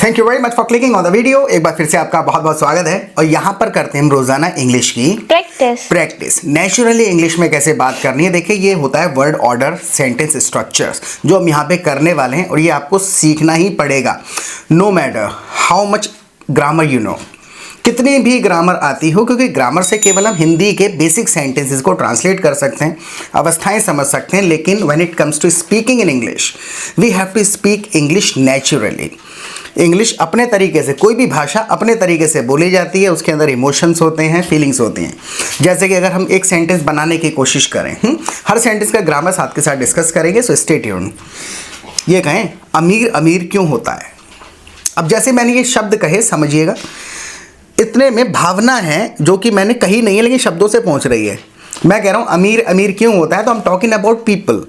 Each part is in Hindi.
Thank you very much for clicking on the video. एक बार फिर से आपका बहुत बहुत स्वागत है और यहाँ पर करते हैं हम रोजाना इंग्लिश की प्रैक्टिस। नेचुरली इंग्लिश में कैसे बात करनी है, देखिए ये होता है वर्ड ऑर्डर, सेंटेंस स्ट्रक्चर्स जो हम यहाँ पे करने वाले हैं और ये आपको सीखना ही पड़ेगा। No matter how much grammar you know, कितनी भी ग्रामर आती हो, क्योंकि ग्रामर से केवल हम हिंदी के बेसिक सेंटेंसेस को ट्रांसलेट कर सकते हैं, अवस्थाएं समझ सकते हैं, लेकिन when it comes to speaking in English we have to speak English naturally. English अपने तरीके से, कोई भी भाषा अपने तरीके से बोली जाती है, उसके अंदर इमोशंस होते हैं, फीलिंग्स होती हैं। जैसे कि अगर हम एक सेंटेंस बनाने की कोशिश करें, हर सेंटेंस का ग्रामर साथ के साथ डिस्कस करेंगे, सो स्टे ट्यून्ड। ये कहें अमीर अमीर क्यों होता है। अब जैसे मैंने ये शब्द कहे समझिएगा, इतने में भावना है जो कि मैंने कही नहीं है लेकिन शब्दों से पहुंच रही है। मैं कह रहा हूं अमीर अमीर क्यों होता है, तो हम टॉकिंग अबाउट पीपल,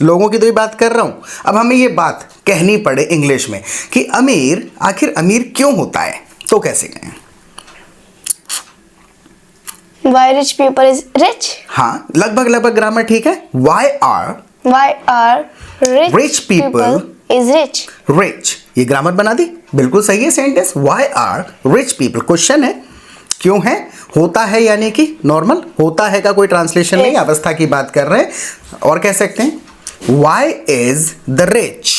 लोगों की तो ही बात कर रहा हूं। अब हमें ये बात कहनी पड़े इंग्लिश में कि अमीर आखिर अमीर क्यों होता है, तो कैसे कहें। Why rich people is rich? हाँ, लगभग ग्रामर ठीक है। Why are rich people is rich? rich, ये ग्रामर बना दी, बिल्कुल सही है sentence. Why are rich people, question है क्यों है, होता है यानी कि नॉर्मल होता है का कोई ट्रांसलेशन नहीं, अवस्था की बात कर रहे हैं। और कह सकते हैं Why is the rich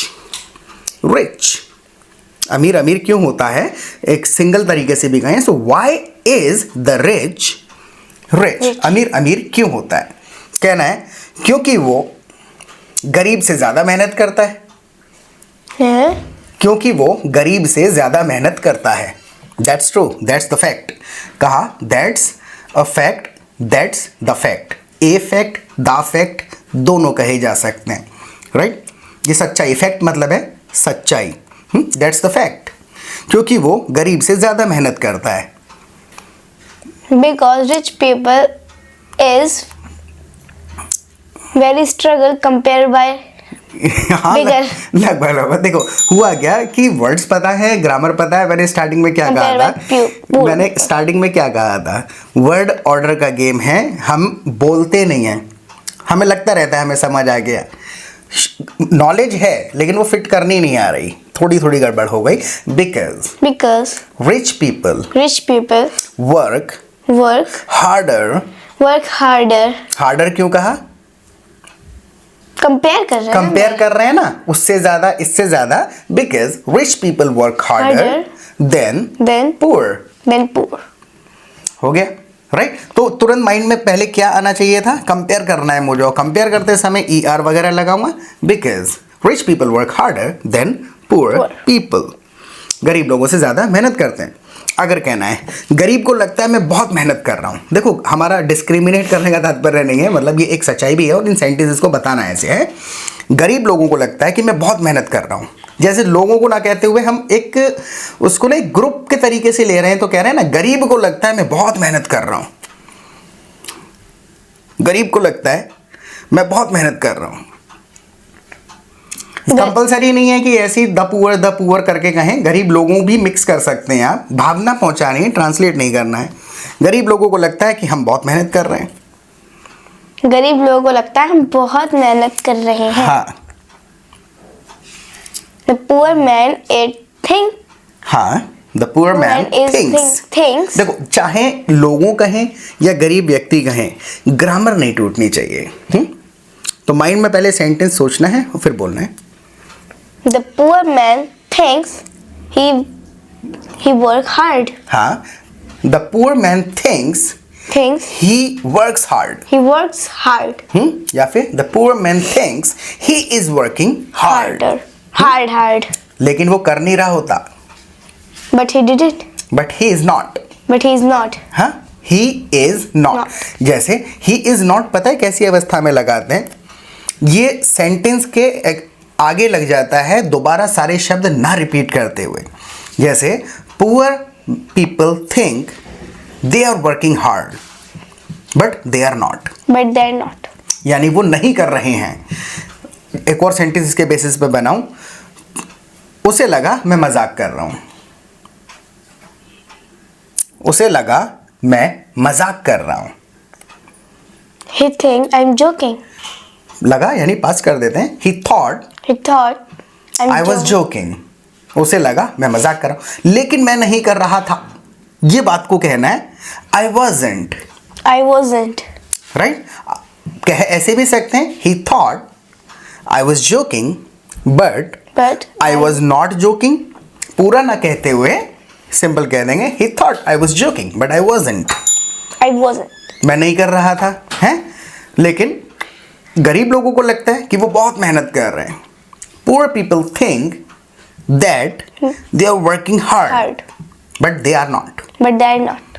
अमीर अमीर क्यों होता है, एक सिंगल तरीके से भी कहें। सो why is the rich अमीर अमीर क्यों होता है, कहना है क्योंकि वो गरीब से ज्यादा मेहनत करता है। क्योंकि वो गरीब से ज्यादा मेहनत करता है। That's true, that's the fact. कहा that's a fact, that's the fact. A fact, the fact दोनों कहे जा सकते हैं, राइट। ये सच्चाई, फैक्ट मतलब है सच्चाई। दैट्स द फैक्ट, क्योंकि वो गरीब से ज्यादा मेहनत करता है। Because rich people is very struggle compared by हाँ, लगभग देखो हुआ क्या कि वर्ड्स पता है, ग्रामर पता है। मैंने स्टार्टिंग में क्या कहा था, वर्ड ऑर्डर का गेम है, हम बोलते नहीं हैं, हमें लगता रहता है हमें समझ आ गया, नॉलेज है लेकिन वो फिट करनी नहीं आ रही, थोड़ी थोड़ी गड़बड़ हो गई। Because rich people work harder क्यों कहा, कंपेयर कर रहे हैं ना, उससे ज्यादा, इससे ज्यादा। Because rich people work harder than poor. हो गया, राइट। तो तुरंत माइंड में पहले क्या आना चाहिए था, कंपेयर करना है मुझे, और कंपेयर करते समय ER वगैरह लगाऊंगा। Because rich people work harder than poor people, गरीब लोगों से ज्यादा मेहनत करते हैं। अगर कहना है गरीब को लगता है मैं बहुत मेहनत कर रहा हूँ, देखो हमारा डिस्क्रिमिनेट करने का तात्पर्य नहीं है, मतलब ये एक सच्चाई भी है और इन सेंटेंसेस को बताना ऐसे है। गरीब लोगों को लगता है कि मैं बहुत मेहनत कर रहा हूँ, जैसे लोगों को ना कहते हुए हम एक उसको ना एक ग्रुप के तरीके से ले रहे हैं, तो कह रहे हैं ना गरीब को लगता है मैं बहुत मेहनत कर रहा हूँ, गरीब को लगता है मैं बहुत मेहनत कर रहा हूँ। कंपलसरी नहीं है कि ऐसी द पुअर करके कहें, गरीब लोगों भी मिक्स कर सकते हैं आप, भावना पहुंचानी है, ट्रांसलेट नहीं करना है। गरीब लोगों को लगता है कि हम बहुत मेहनत कर रहे हैं, गरीब लोगों को लगता है हम बहुत मेहनत कर रहे हैं। हाँ। The poor man thinks. हाँ, the poor man thinks. देखो चाहे लोगों कहें या गरीब व्यक्ति कहें, ग्रामर नहीं टूटनी चाहिए। तो माइंड में पहले सेंटेंस सोचना है और फिर बोलना है। The poor man thinks he work hard. हाँ, the poor man thinks he works hard. या फिर the poor man thinks he is working hard. Hard. लेकिन वो कर नहीं रहा होता। But he did it. But he is not. हाँ, he is not. जैसे he is not, पता है कैसी अवस्था में लगाते हैं, ये सेंटेंस के आगे लग जाता है दोबारा सारे शब्द ना रिपीट करते हुए। जैसे poor people think they are working hard but they are not, यानी वो नहीं कर रहे हैं। एक और सेंटेंस इसके बेसिस पे बनाऊं, उसे लगा मैं मजाक कर रहा हूं, उसे लगा मैं मजाक कर रहा हूं। He think I'm joking. लगा यानी पास कर देते हैं। He thought I was joking. उसे लगा मैं मजाक कर रहा हूँ, लेकिन मैं नहीं कर रहा था, ये बात को कहना है I wasn't. राइट? कह ऐसे भी सकते हैं he thought I was joking but I was not joking. पूरा ना कहते हुए सिंपल कह देंगे he thought I was joking but I wasn't. मैं नहीं कर रहा था, हैं? लेकिन गरीब लोगों को लगता है कि वो बहुत मेहनत कर रहे हैं. Poor people think that they are working hard but they are not.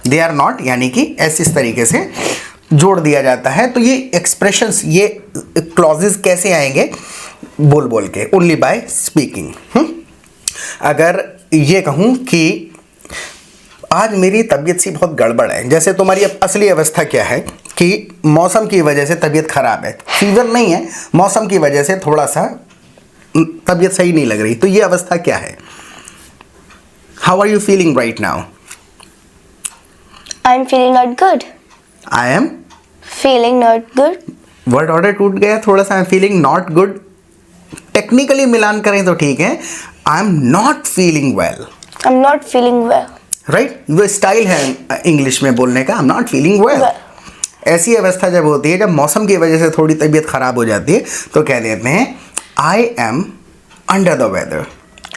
They are not यानी कि ऐसे इस तरीके से जोड़ दिया जाता है. तो ये एक्सप्रेशंस, ये क्लॉजेस कैसे आएंगे? बोल बोल के, ओनली बाय स्पीकिंग. अगर ये कहूँ कि आज मेरी तबीयत सी बहुत गड़बड़ है, जैसे तुम्हारी अब असली अवस्था क्या है कि मौसम की वजह से तबीयत खराब है, फीवर नहीं है, मौसम की वजह से थोड़ा सा तबीयत सही नहीं लग रही, तो ये अवस्था क्या है? How are you feeling right now? I am feeling not good. I am Feeling not good. Word order टूट गया थोड़ा सा. I am feeling not good. Technically मिलान करें तो ठीक है. I am not feeling well. I'm not feeling well. Right? वो स्टाइल है इंग्लिश में बोलने का, I am not feeling well. ऐसी अवस्था जब होती है, जब मौसम की वजह से थोड़ी तबीयत खराब हो जाती है, तो कह देते हैं I am under the weather.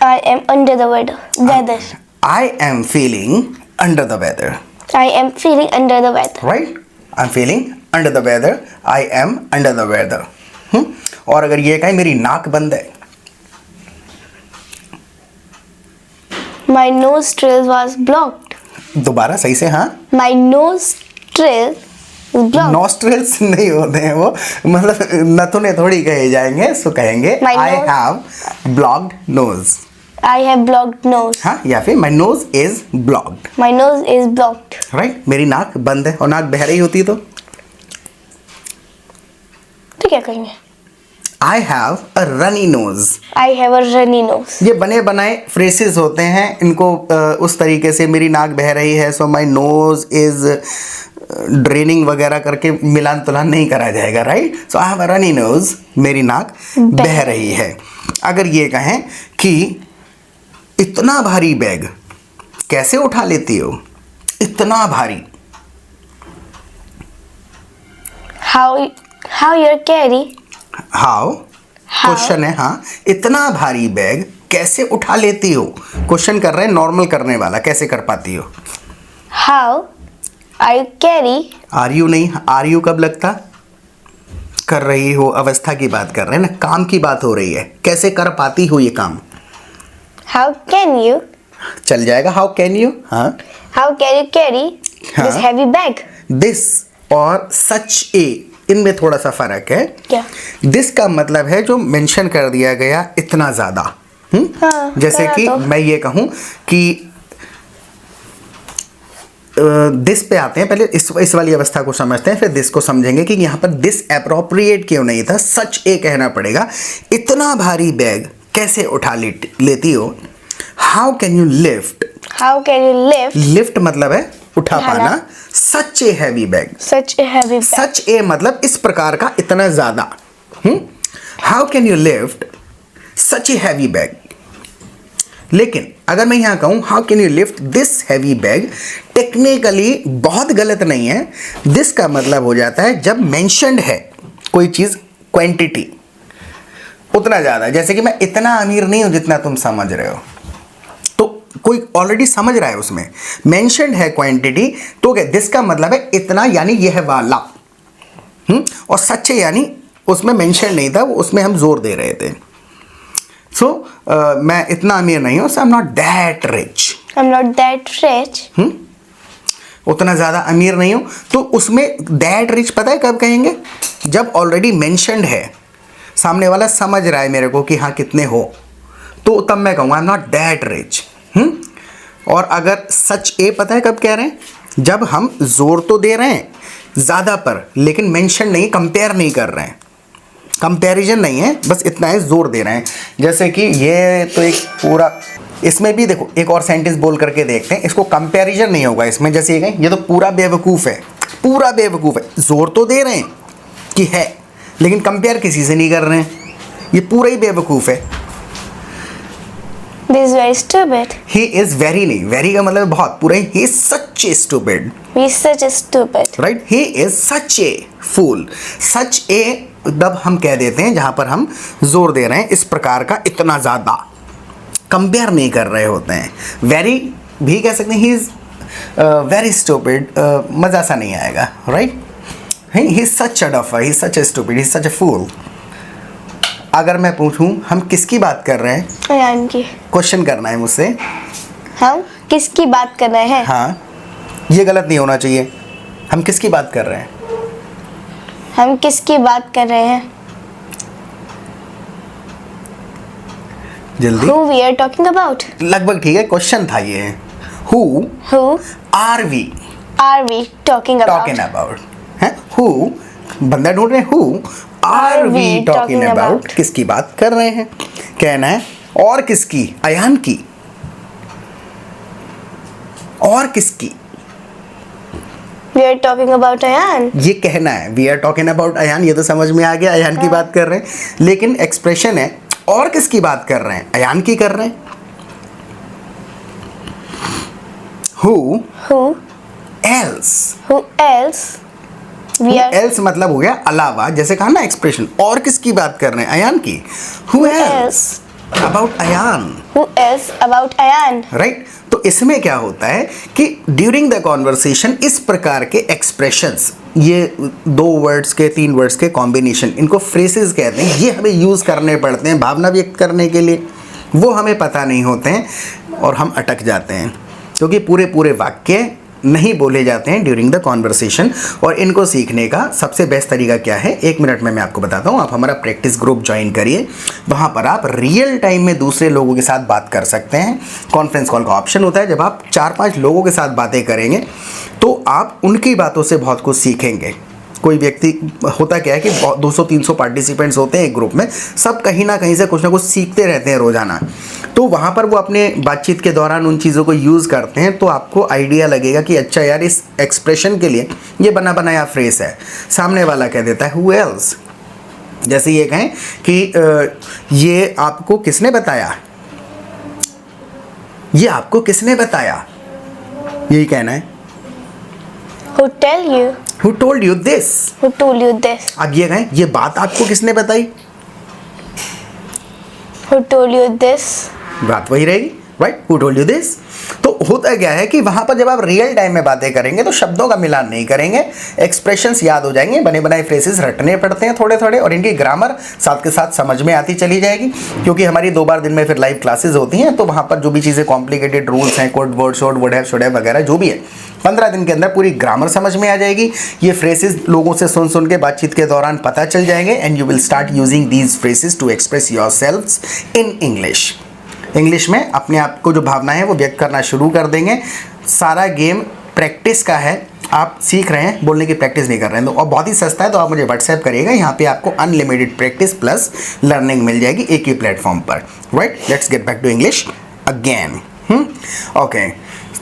I am under the weather. I am feeling under the weather. I am feeling under the weather. Right? I am feeling under the weather. I am under the weather. और अगर ये कहें मेरी नाक बंद है, My nostril was blocked. दोबारा सही से. हाँ, My nostril is blocked. Nostrils नहीं होते हैं वो, मतलब नथुने थोड़ी कहे जाएंगे. सो कहेंगे My I nose- have blocked nose. I have blocked nose. हाँ, या फिर my nose is blocked. My nose is blocked. Right? मेरी नाक बंद है, और नाक बह रही होती तो क्या कहेंगे? I have a runny nose. I have a runny nose. ये बने बनाए फ्रेसेस होते हैं, इनको उस तरीके से मेरी नाक बह रही है, सो माई नोज इज ड्रेनिंग वगैरह करके मिलान तुलान नहीं करा जाएगा. Right? So I have a runny nose, मेरी नाक बह रही है. अगर ये कहें कि इतना भारी बैग कैसे उठा लेती हो? इतना भारी. How you carry? How question है. हाँ, इतना भारी बैग कैसे उठा लेती हो? क्वेश्चन कर रहे हैं, नॉर्मल करने वाला, कैसे कर पाती हो? How I carry? Are you नहीं, आर यू कब लगता? कर रही हो, अवस्था की बात कर रहे हैं ना, काम की बात हो रही है. कैसे कर पाती हो ये काम? How can you? चल जाएगा. How can you. हाँ, How can you carry this हाँ. heavy bag? दिस और सच ए, इनमें थोड़ा सा फर्क है. क्या? दिस का मतलब है जो मेंशन कर दिया गया, इतना ज्यादा. हाँ, जैसे कि तो। मैं ये कहूं कि दिस पे आते हैं, पहले इस वाली अवस्था को समझते हैं, फिर दिस को समझेंगे कि यहाँ पर दिस एप्रोप्रिएट क्यों नहीं था. सच ए कहना पड़ेगा. इतना भारी बैग कैसे उठा लेती हो? How can you lift? How can you lift lift मतलब है उठा उठाना. पाना. Such a heavy bag. such a heavy bag? Such a मतलब इस प्रकार का, इतना ज्यादा. How can you lift such a heavy bag? लेकिन अगर मैं यहां कहूं how can you lift this heavy bag, technically बहुत गलत नहीं है. दिस का मतलब हो जाता है जब मेंशन्ड है कोई चीज, क्वांटिटी उतना ज्यादा. जैसे कि मैं इतना अमीर नहीं हूं जितना तुम समझ रहे हो, तो कोई ऑलरेडी समझ रहा है, उसमें मेंशन्ड है क्वांटिटी. तो क्या दिस का मतलब है इतना, यानी यह वाला. और सच है यानी उसमें मेंशन नहीं था, उसमें हम जोर दे रहे थे. सो मैं इतना अमीर नहीं हूं, so I am not that rich. I'm not that rich. उतना ज़्यादा अमीर नहीं हूं. तो उसमें दैट रिच पता है कब कहेंगे? जब ऑलरेडी मेंशन्ड है, सामने वाला समझ रहा है मेरे को कि हाँ कितने हो, तो तब मैं कहूँगा आई एम नॉट दैट रिच. और अगर सच ए पता है कब कह रहे हैं? जब हम जोर तो दे रहे हैं ज़्यादा पर, लेकिन मेंशन नहीं, कंपेयर नहीं कर रहे हैं, कंपैरिजन नहीं है, बस इतना है, जोर दे रहे हैं. जैसे कि ये तो एक पूरा, इसमें भी देखो एक और सेंटेंस बोल करके देखते हैं, इसको कंपैरिजन नहीं होगा इसमें. जैसे ये कहें ये तो पूरा बेवकूफ़ है, पूरा बेवकूफ़ है. जोर तो दे रहे हैं कि है, लेकिन कंपेयर किसी से नहीं कर रहे हैं, ये पूरा ही बेवकूफ़ है. This is very stupid. He is very नहीं, very का मतलब बहुत, पूरा he is such a stupid. He is such a stupid. Right? He is such a fool. Such a तब हम कह देते हैं जहां पर हम जोर दे रहे हैं इस प्रकार का, इतना ज्यादा कंपेयर नहीं कर रहे होते हैं. वेरी भी कह सकते हैं, ही इज वेरी स्टूपिड, मजा सा नहीं आएगा. Right? He is such a duffer, he is such a stupid, he is such a fool. अगर मैं पूछूं हम किसकी बात कर रहे हैं, अयान की. क्वेश्चन करना है मुझसे. हम किसकी बात कर रहे हैं? हाँ, ये गलत नहीं होना चाहिए. हम किसकी बात कर रहे हैं? हम किसकी बात कर रहे हैं? जल्दी. Who we are talking about? लगभग ठीक है, क्वेश्चन था ये. Who are we talking about? हैं? Who बंदा ढूंढ रहे हैं. Who are we talking about? किसकी बात कर रहे हैं? कहना है और किसकी? अयान की. और किसकी? We are talking about Ayan. ये कहना है we are talking about Ayan, ये तो समझ में आ गया, अयान की बात कर रहे हैं. लेकिन एक्सप्रेशन है और किसकी बात कर रहे हैं? अयान की कर रहे हैं. Who else? We are else मतलब हो गया अलावा, जैसे कहा ना एक्सप्रेशन, और किसकी बात कर रहे हैं? अयान की. Who else about Ayan? Who else about Ayan? Right? तो इसमें क्या होता है कि ड्यूरिंग द कॉन्वर्सेशन इस प्रकार के एक्सप्रेशंस, ये 2 वर्ड्स के 3 वर्ड्स के कॉम्बिनेशन, इनको फ्रेसेस कहते हैं. ये हमें यूज़ करने पड़ते हैं भावना व्यक्त करने के लिए. वो हमें पता नहीं होते हैं और हम अटक जाते हैं, क्योंकि पूरे वाक्य नहीं बोले जाते हैं ड्यूरिंग द कॉन्वर्सेशन. और इनको सीखने का सबसे बेस्ट तरीका क्या है, 1 मिनट में मैं आपको बताता हूँ. आप हमारा प्रैक्टिस ग्रुप ज्वाइन करिए, वहाँ पर आप रियल टाइम में दूसरे लोगों के साथ बात कर सकते हैं. कॉन्फ्रेंस कॉल का ऑप्शन होता है. जब आप 4-5 लोगों के साथ बातें करेंगे तो आप उनकी बातों से बहुत कुछ सीखेंगे. कोई व्यक्ति होता क्या है कि 200-300 पार्टिसिपेंट्स होते हैं एक ग्रुप में, सब कहीं ना कहीं से कुछ ना कुछ सीखते रहते हैं रोज़ाना. तो वहाँ पर वो अपने बातचीत के दौरान उन चीज़ों को यूज़ करते हैं, तो आपको आइडिया लगेगा कि अच्छा यार, इस एक्सप्रेशन के लिए ये बना बनाया फ्रेस है. सामने वाला कह देता है हु एल्स. जैसे ये कहें कि ये आपको किसने बताया, ये आपको किसने बताया, यही कहना है. Who tell you? Who told you this? Who told you this? अब ये कहें ये बात आपको किसने बताई, Who told you this? बात वही रहेगी. Right? Who told you this? तो होता क्या है कि वहां पर जब आप रियल टाइम में बातें करेंगे तो शब्दों का मिलान नहीं करेंगे, एक्सप्रेशंस याद हो जाएंगे, बने बनाए फ्रेसेस रटने पड़ते हैं थोड़े थोड़े, और इनकी ग्रामर साथ के साथ समझ में आती चली जाएगी. क्योंकि हमारी 2 बार दिन में फिर लाइव क्लासेस होती हैं, तो वहां पर जो भी चीज़ें कॉम्प्लिकेटेड रूल्स हैं, code word short would have should have वगैरह जो भी है, 15 दिन के अंदर पूरी ग्रामर समझ में आ जाएगी. ये फ्रेसेस लोगों से सुन के बातचीत के दौरान पता चल जाएंगे, and you will start using these phrases to express yourselves in English. English में अपने आप को जो भावनाएं हैं वो व्यक्त करना शुरू कर देंगे. सारा गेम प्रैक्टिस का है, आप सीख रहे हैं, बोलने की प्रैक्टिस नहीं कर रहे हैं. तो और बहुत ही सस्ता है, तो आप मुझे व्हाट्सएप करिएगा, यहाँ पे आपको अनलिमिटेड प्रैक्टिस प्लस लर्निंग मिल जाएगी एक ही प्लेटफॉर्म पर. Right? Let's get back to English again. Okay,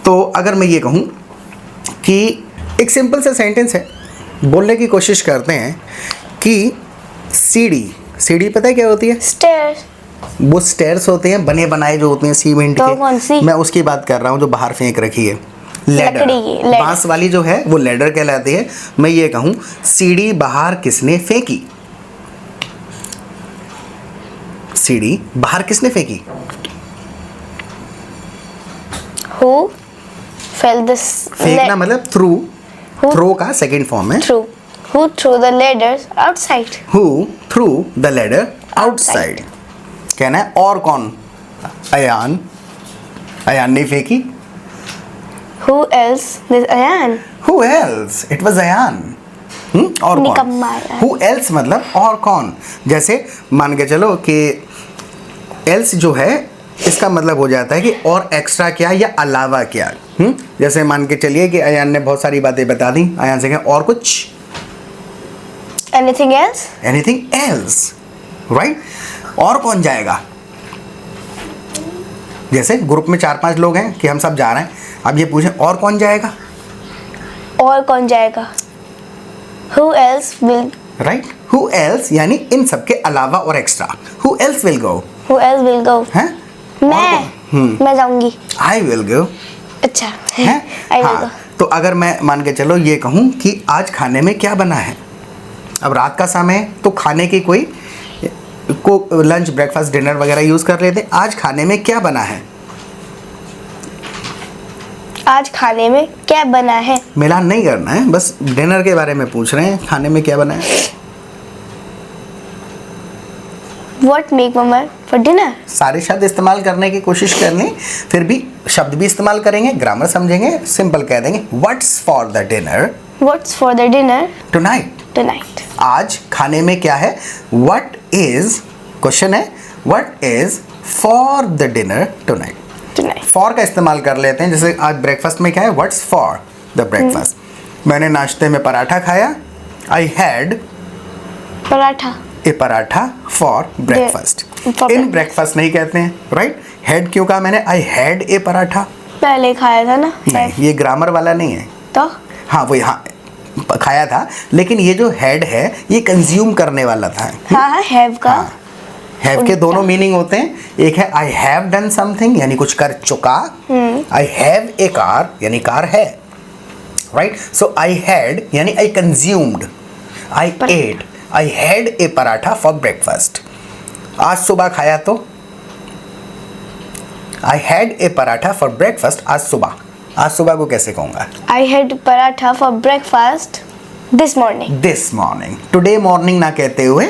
तो अगर मैं ये कहूँ कि एक सिंपल सा सेंटेंस है, बोलने की कोशिश करते हैं कि सीढ़ी पता है क्या होती है? Stairs. वो स्टेयर्स होते हैं बने बनाए जो होते हैं सीमेंट तो के. कौन सी? मैं उसकी बात कर रहा हूँ जो बाहर फेंक रखी है. लकड़ी की, लैडर, बांस वाली जो है वो लैडर कहलाती है. मैं ये कहूँ सीढ़ी बाहर किसने फेंकी, सीढ़ी बाहर किसने फेंकी? Who fell this? फेंकना मतलब थ्रो का सेकंड फॉर्म है. Who threw the ladders outside? Who threw the ladder outside? कहना है और कौन? अयान ने फेंकी. Who else? This Ayan. Who else? It was Ayan. और निकम्मा कौन? अयान. Who else मतलब और कौन. जैसे मान के चलो कि else जो है इसका मतलब हो जाता है कि और एक्स्ट्रा क्या या अलावा क्या. जैसे मान के चलिए कि अयान ने बहुत सारी बातें बता दी, अयान से कहें और कुछ. Anything else? Anything else? Right? और कौन जाएगा? जैसे ग्रुप में 4-5 लोग हैं कि हम सब जा रहे हैं, अब ये पूछें और कौन जाएगा, और कौन जाएगा? Who else will? Right? Who else यानी इन सब के अलावा और extra. Who else will go? Who else will go? हैं? मैं जाऊंगी। I will go. अच्छा है I will हाँ, तो अगर मैं मान के चलो ये कहूँ कि आज खाने में क्या बना है, अब रात का समय है तो खाने की कोई को लंच ब्रेकफास्ट डिनर वगैरह यूज़ कर लेते। आज खाने में क्या बना है, आज खाने में क्या बना है। मिलान नहीं करना है, बस डिनर के बारे में पूछ रहे हैं, खाने में क्या बना है। What make mama for dinner? सारे शब्द इस्तेमाल करने की कोशिश करनी, फिर भी शब्द भी इस्तेमाल करेंगे, ग्रामर समझेंगे, सिंपल कह देंगे what's for the dinner What's for the dinner tonight. tonight? आज खाने में क्या है, व्हाट इज, क्वेश्चन है what is for the dinner tonight. Tonight. For का इस्तेमाल कर लेते हैं, जैसे आज ब्रेकफास्ट में क्या है, व्हाट्स फॉर द ब्रेकफास्ट। मैंने नाश्ते में पराठा खाया, I had paratha. A paratha for breakfast. for in breakfast नहीं कहते हैं, राइट। हैड क्यों कहा मैंने, आई हैड ए पराठा। पहले खाया था ना। नहीं, ये ग्रामर वाला नहीं है। तो हाँ वो यहाँ खाया था, लेकिन ये जो हैड है ये कंज्यूम करने वाला था। हाँ हैव का। हाँ, हैव के दोनों मीनिंग होते हैं, एक है आई हैव डन समथिंग यानी कुछ कर चुका, आई हैव ए कार यानी कार है, राइट। सो आई हैड यानी I consumed, I ate, I had a paratha for breakfast. आज सुबह खाया तो I had a paratha for breakfast आज सुबह। आज सुबह को कैसे कहूँगा, I had paratha for breakfast this morning. This morning. Today morning ना कहते हुए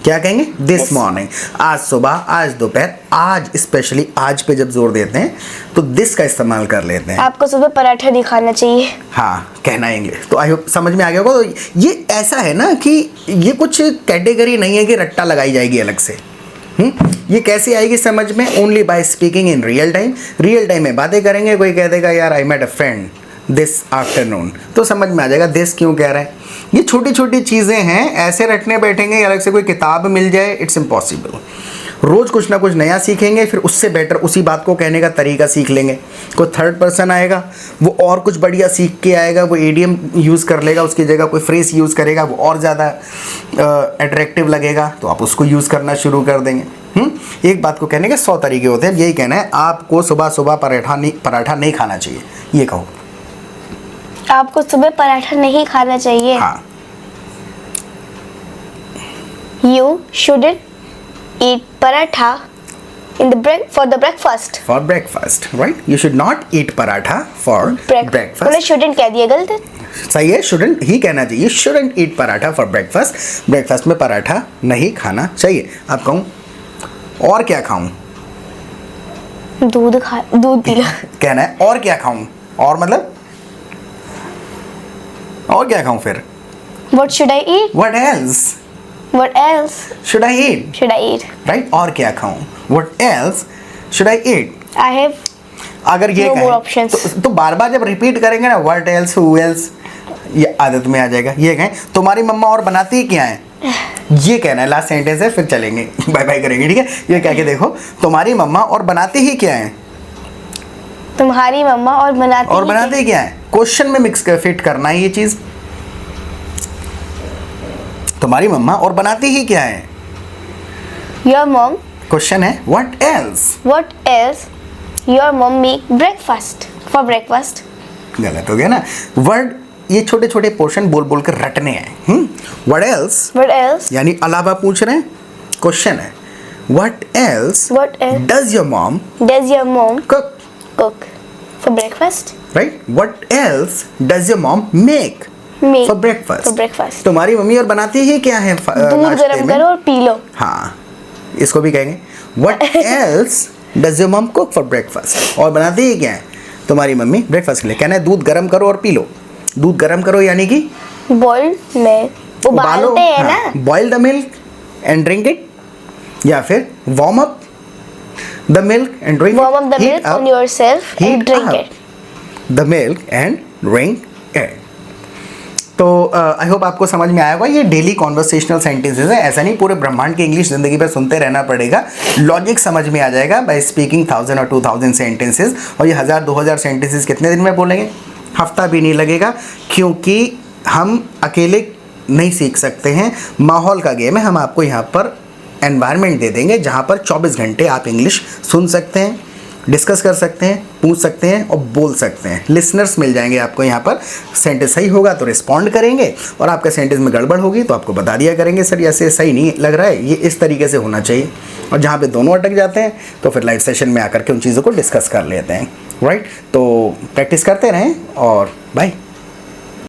क्या कहेंगे, दिस मॉर्निंग। आज सुबह, आज दोपहर, आज स्पेशली आज पे जब जोर देते हैं तो दिस का इस्तेमाल कर लेते हैं। आपको सुबह पराठा नहीं खाना चाहिए। हाँ कहना है इंग्लिश, तो आई होप समझ में आ गया होगा। तो ये ऐसा है ना कि ये कुछ कैटेगरी नहीं है कि रट्टा लगाई जाएगी अलग से। ये कैसे आएगी समझ में, only by speaking in real time. Real time में बातें करेंगे, कोई कह देगा यार I met a friend this afternoon, तो समझ में आ जाएगा दिस क्यों कह रहा है। ये छोटी छोटी चीज़ें हैं, ऐसे रटने बैठेंगे अलग से कोई किताब मिल जाए, इट्स इम्पॉसिबल। रोज़ कुछ ना कुछ नया सीखेंगे, फिर उससे बेटर उसी बात को कहने का तरीका सीख लेंगे। कोई थर्ड पर्सन आएगा वो और कुछ बढ़िया सीख के आएगा, वो एडियम यूज़ कर लेगा, उसकी जगह कोई फ्रेज यूज़ करेगा, वो और ज़्यादा अट्रैक्टिव लगेगा, तो आप उसको यूज़ करना शुरू कर देंगे। एक बात को कहने के 100 तरीके होते हैं। यही कहना है आपको सुबह सुबह पराठा नहीं खाना चाहिए, ये कहो। आपको सुबह पराठा नहीं खाना चाहिए। हाँ। You shouldn't eat paratha for the breakfast. For breakfast, right? You should not eat paratha for breakfast. मैंने shouldn't कह दिया गलत। सही है, shouldn't ही कहना चाहिए। You shouldn't eat paratha for breakfast. Breakfast में पराठा नहीं खाना चाहिए। अब कहूँ और क्या खाऊं, दूध पी लो। कहना है और क्या खाऊं, और मतलब और क्या खाऊं फिर। What should I eat? What else? What else Should I eat? should I eat? Right? और क्या खाऊं, What else should I eat? I have अगर ये no more कहें options. तो बार बार जब रिपीट करेंगे ना What else, Who else, ये आदत में आ जाएगा। ये कहें तुम्हारी मम्मा और बनाती क्या है, ये कहना है, लास्ट सेंटेंस है, फिर चलेंगे बाय बाय करेंगे, ठीक है। ये कह के देखो तुम्हारी मम्मा और बनाती ही क्या है, तुम्हारी मम्मा और बनाती क्या है, क्वेश्चन में मिक्स कर फिट करना है ये चीज। तुम्हारी मम्मा और बनाती ही क्या है, Your mom. क्वेश्चन है what else. What else? Your mom make breakfast for breakfast. गलत हो गया ना। वर्ड ये छोटे छोटे पोर्शन बोल बोल कर रटने हैं। What else What else? यानी अलावा पूछ रहे हैं, क्वेश्चन है what else What else does your mom does your mom cook, cook for breakfast? Right. What else does your mom make Make for breakfast. for breakfast. तुम्हारी मम्मी और बनाती ही क्या है दूध नाश्ते गरम में। करो और पी लो। हाँ, इसको भी कहेंगे what else does your mom cook for breakfast, और बनाती ही क्या है तुम्हारी मम्मी ब्रेकफास्ट के लिए। कहना है दूध गरम करो और पी लो। दूध गरम करो यानी कि बॉइल में उबालते हैं ना। Boil the milk and drink it, या फिर warm up the milk and drink Warm up the milk on yourself and drink it. The milk and drink it. तो आई होप आपको समझ में आया होगा। ये डेली कॉन्वर्सेशनल सेंटेंसेस है, ऐसा नहीं पूरे ब्रह्मांड की इंग्लिश ज़िंदगी पर सुनते रहना पड़ेगा। लॉजिक समझ में आ जाएगा बाय स्पीकिंग 1000 और 2000 सेंटेंसेस। और ये 1000-2000 सेंटेंसेस कितने दिन में बोलेंगे, हफ्ता भी नहीं लगेगा, क्योंकि हम अकेले नहीं सीख सकते हैं। माहौल का गेम है, हम आपको यहाँ पर एनवायरनमेंट दे देंगे जहाँ पर 24 घंटे आप इंग्लिश सुन सकते हैं, डिस्कस कर सकते हैं, पूछ सकते हैं और बोल सकते हैं। लिसनर्स मिल जाएंगे आपको यहाँ पर। सेंटेंस सही होगा तो रिस्पॉन्ड करेंगे और आपका सेंटेंस में गड़बड़ होगी तो आपको बता दिया करेंगे, सर ऐसे सही नहीं लग रहा है, ये इस तरीके से होना चाहिए। और जहाँ पे दोनों अटक जाते हैं तो फिर लाइव सेशन में आकर के उन चीज़ों को डिस्कस कर लेते हैं, राइट। तो प्रैक्टिस करते रहें और बाय।